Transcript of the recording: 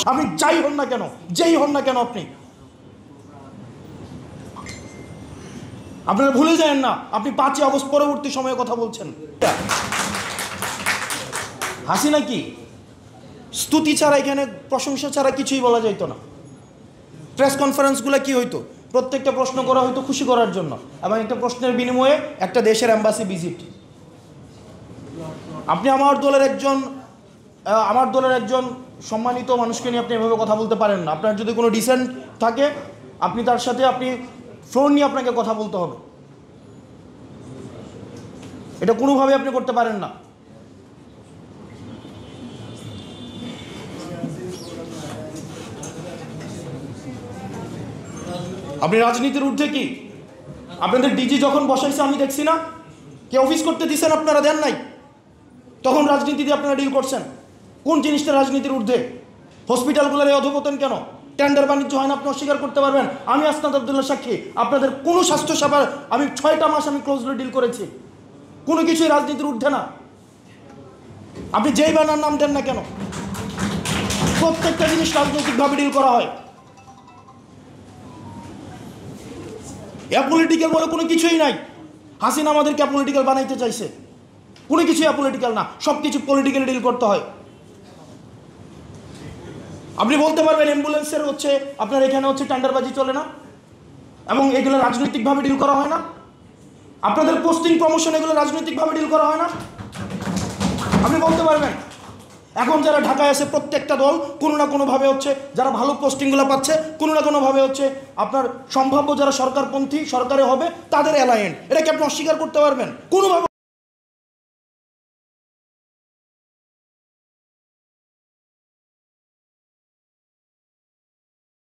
আপনি যাই হন না কেন, যেই হন না কেন, আপনারা ভুলে যান না আপনি 5ই আগস্ট পরবর্তী সময়ে কথা বলছেন। হাসিনা কি স্তুতি ছাড়া, এখানে প্রশংসা ছাড়া কিছুই বলা যাইত না। প্রেস কনফারেন্সগুলো কি হইতো, প্রত্যেকটা প্রশ্ন করা হয়তো খুশি করার জন্য, এবং একটা প্রশ্নের বিনিময়ে একটা দেশের এম্বাসি ভিজিট। আপনি আমার দলের একজন সম্মানিত মানুষকে নিয়ে আপনি এভাবে কথা বলতে পারেন না। আপনার যদি কোনো ডিসেন্ট থাকে, আপনি তার সাথে ফ্লোর নিয়ে আপনাকে কথা বলতে হবে। এটা কোনোভাবে আপনি করতে পারেন না। আপনি রাজনীতির ঊর্ধ্বে কি? আপনাদের ডিজি যখন বসাইছে আমি দেখছি না, কে অফিস করতে দিচ্ছেন আপনারা দেন নাই, তখন রাজনীতি দিয়ে আপনারা ডিল করছেন। কোন জিনিসটা রাজনীতির ঊর্ধ্বে? হসপিটালগুলোর এই অধপতন কেন? টেন্ডার বাণিজ্য হয় না, আপনি অস্বীকার করতে পারবেন। আমি আসনাদ আব্দুল্লাহ সাক্ষী, আপনাদের কোনো স্বাস্থ্যসেবার আমি 6টা মাস আমি ক্লোজলি ডিল করেছি। কোনো কিছুই রাজনীতির ঊর্ধ্বে না। আপনি যেই বানার নাম দেন না কেন, প্রত্যেকটা জিনিস রাজনৈতিকভাবে ডিল করা হয়। অ্যাপলিটিক্যাল বলে কোনো কিছুই নাই। হাসিনা আমাদেরকে অ্যাপলিটিক্যাল বানাইতে চাইছে। কোনো কিছুই অ্যাপলিটিক্যাল না, সব কিছু পলিটিক্যালি ডিল করতে হয়। আপনি বলতে পারবেন অ্যাম্বুলেন্সের আপনার এখানে টেন্ডারবাজি চলে না এবং এগুলো রাজনৈতিকভাবে ডিল করা হয় না? আপনাদের পোস্টিং প্রমোশন এগুলো রাজনৈতিকভাবে ডিল করা হয় না? আপনি বলতে পারবেন। এখন যারা ঢাকায় আছে প্রত্যেকটা দল কোনো না কোনোভাবে যারা ভালো পোস্টিংগুলো পাচ্ছে, কোনো না কোনোভাবে আপনার সম্ভাব্য যারা সরকারপন্থী, সরকারে হবে, তাদের অ্যালায়েন্ট। এটা কি আপনি অস্বীকার করতে পারবেন? কোনোভাবে